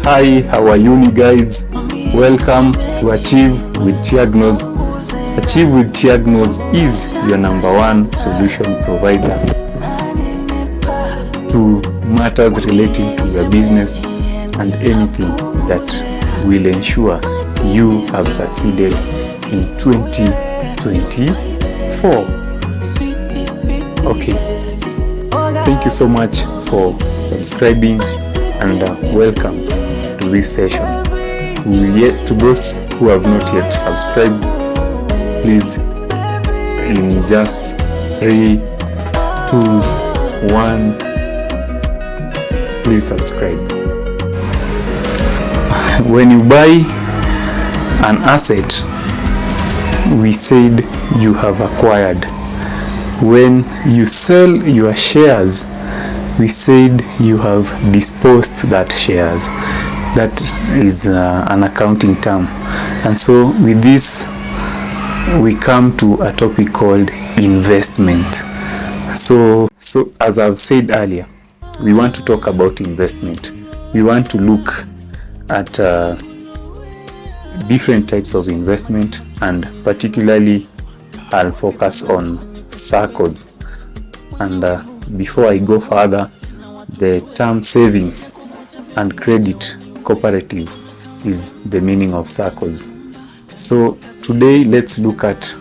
Hi, how are you guys? Welcome to Achieve with Chiagnos. Achieve with Chiagnos is your number one solution provider to matters relating to your business and anything that will ensure you have succeeded in 2024. Okay, thank you so much for subscribing and welcome to this session. To those who have not yet subscribed, please, in just 3, 2, 1, please subscribe. When you buy an asset, we said you have acquired. When you sell your shares, we said you have disposed that shares. That is an accounting term. And so with this, we come to a topic called investment. So as I've said earlier, we want to talk about investment. We want to look at different types of investment, and particularly I'll focus on circles. And before I go further, the term savings and credit cooperative is the meaning of circles. So today let's look at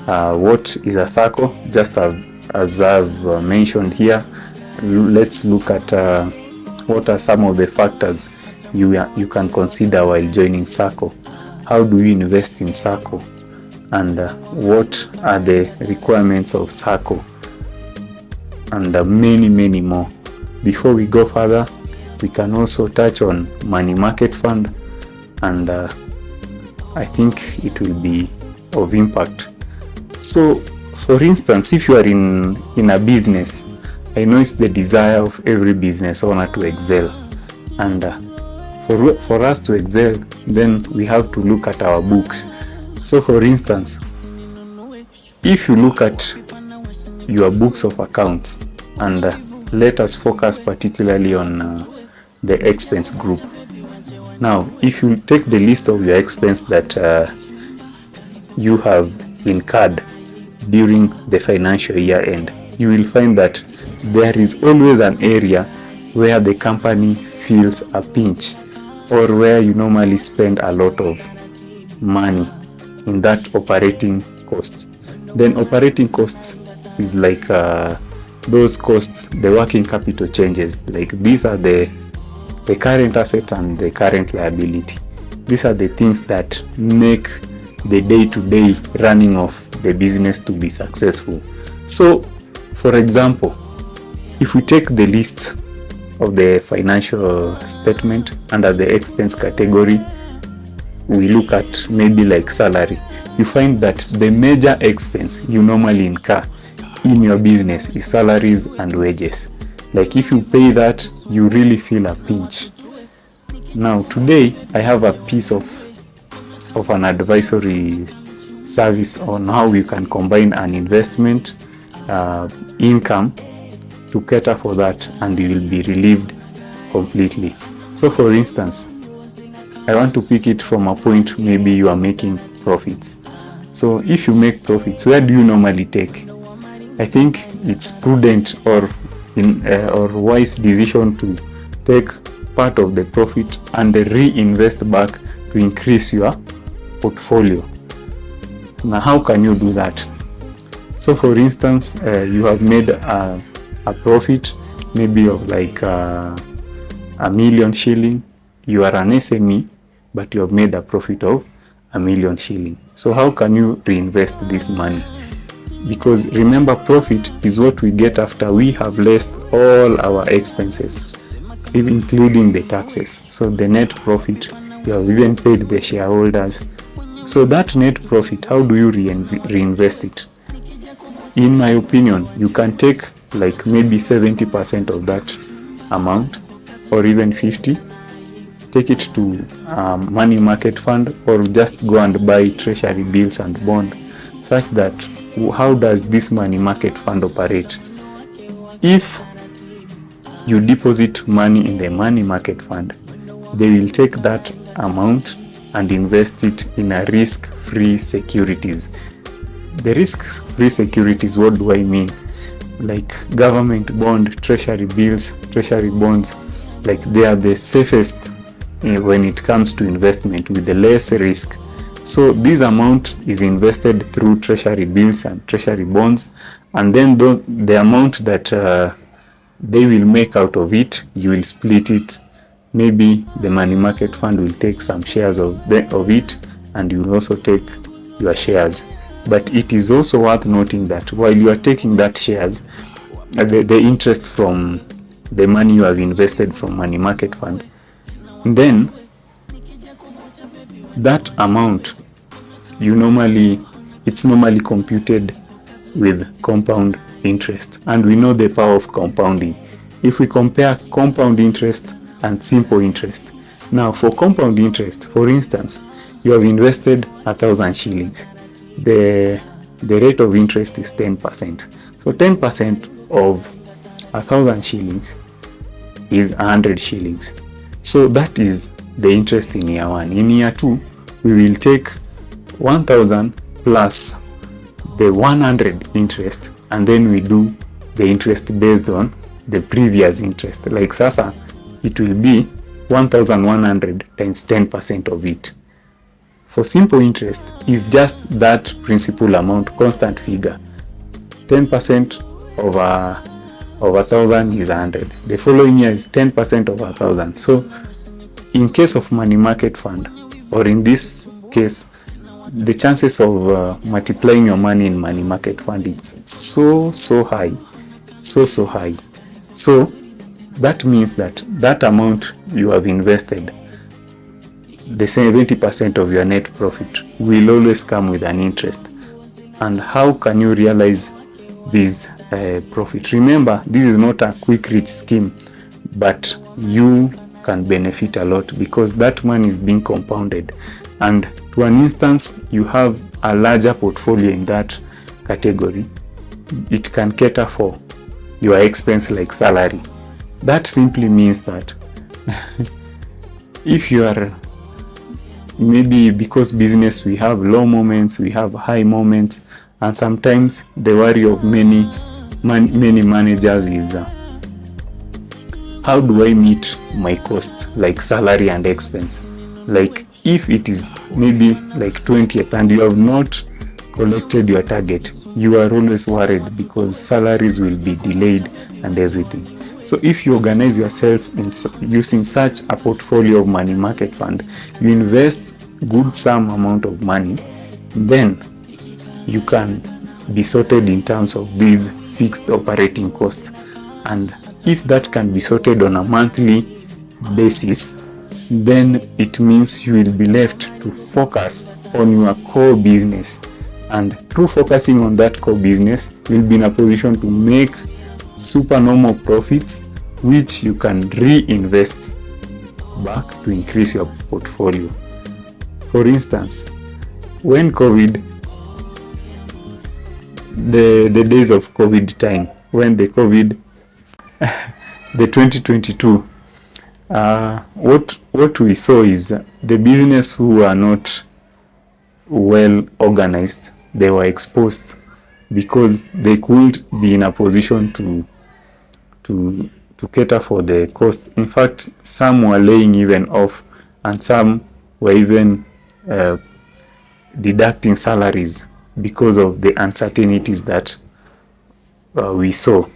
what is a circle. Just as I've mentioned here, let's look at what are some of the factors you can consider while joining circle. How do you invest in circle, and what are the requirements of circle, and many more. Before we go further, we can also touch on money market fund, and I think it will be of impact. So for instance, if you are in a business, I know it's the desire of every business owner to excel, and for us to excel, then we have to look at our books. So for instance, if you look at your books of accounts, and let us focus particularly on the expense group. Now, if you take the list of your expense that you have incurred during the financial year end, you will find that there is always an area where the company feels a pinch, or where you normally spend a lot of money in that operating costs. Then operating costs is like those costs, the working capital changes. Like these are the current asset and the current liability. These are the things that make the day-to-day running of the business to be successful. So, for example, if we take the list of the financial statement under the expense category, we look at maybe like salary. You find that the major expense you normally incur in your business is salaries and wages. Like if you pay that, you really feel a pinch. Now today I have a piece of an advisory service on how we can combine an investment income to cater for that, and you will be relieved completely. So for instance, I want to pick it from a point, maybe you are making profits. So if you make profits, where do you normally take? I think it's prudent or wise decision to take part of the profit and reinvest back to increase your portfolio. Now, how can you do that? So for instance, you have made a profit maybe of like a million shilling. You are an SME, but you have made a profit of a million shilling. So how can you reinvest this money? Because remember, profit is what we get after we have less all our expenses, even including the taxes. So the net profit, you have even paid the shareholders. So that net profit, how do you reinvest it? In my opinion, you can take like maybe 70% of that amount, or even 50%, take it to money market fund, or just go and buy treasury bills and bond, such that how does this money market fund operate? If you deposit money in the money market fund, they will take that amount and invest it in a risk-free securities. The risk-free securities, what do I mean? Like government bond, treasury bills, treasury bonds, like they are the safest when it comes to investment with the less risk. So this amount is invested through treasury bills and treasury bonds, and then the amount that they will make out of it, you will split it. Maybe the money market fund will take some shares of it, and you will also take your shares. But it is also worth noting that while you are taking that shares, the interest from the money you have invested from money market fund, then that amount it's normally computed with compound interest, and we know the power of compounding. If we compare compound interest and simple interest, now for compound interest, for instance, you have invested 1,000 shillings. The rate of interest is 10%. So 10% of 1,000 shillings is 100 shillings. So that is the interest in year 1. In year 2, we will take 1,000 plus the 100 interest, and then we do the interest based on the previous interest. Like sasa, it will be 1,100 times 10% of it. For simple interest, is just that principal amount, constant figure. 10% of 1,000 is 100. The following year is 10% of 1,000. So in case of money market fund, or in this case, the chances of multiplying your money in money market fund is so high, so high. So that means that amount you have invested, the 70% of your net profit will always come with an interest. And how can you realize this profit? Remember, this is not a quick rich scheme, but you can benefit a lot because that money is being compounded. And to an instance, you have a larger portfolio in that category, it can cater for your expense like salary. That simply means that if you are, maybe because business, we have low moments, we have high moments, and sometimes the worry of many managers is how do I meet my costs like salary and expense? Like if it is maybe like 20th and you have not collected your target, you are always worried because salaries will be delayed and everything. So if you organize yourself in using such a portfolio of money market fund, you invest good sum amount of money, then you can be sorted in terms of these fixed operating costs. And if that can be sorted on a monthly basis, then it means you will be left to focus on your core business. And through focusing on that core business, you'll be in a position to make supernormal profits, which you can reinvest back to increase your portfolio. For instance, when COVID, the days of COVID time, when the 2022, what we saw is the business who are not well organized, they were exposed because they could be in a position to cater for the cost. In fact, some were laying even off, and some were even deducting salaries because of the uncertainties that we saw.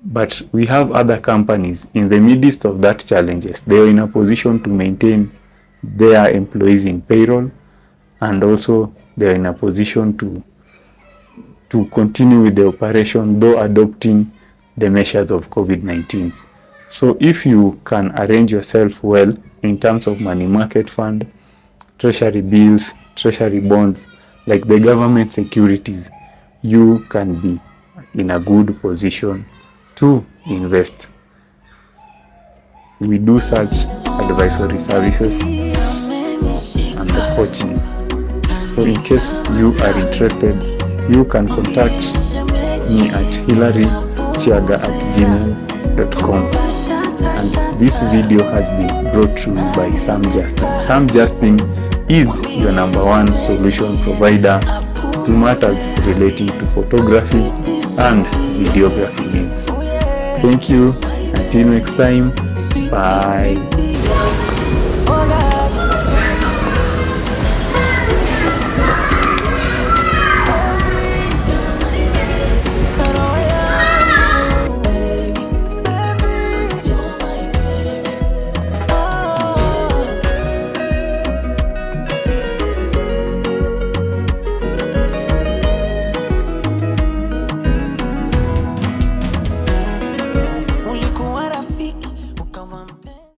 But we have other companies in the midst of that challenges. They are in a position to maintain their employees in payroll, and also they are in a position to continue with the operation, though adopting the measures of COVID-19. So if you can arrange yourself well in terms of money market fund, treasury bills, treasury bonds, like the government securities, you can be in a good position to invest. We do such advisory services and the coaching. So in case you are interested, you can contact me at hilarychiaga@gmail.com, and This video has been brought to you by Sam Justin. Sam Justin is your #1 solution provider to matters relating to photography and videography needs. Thank you. Until next time. Bye.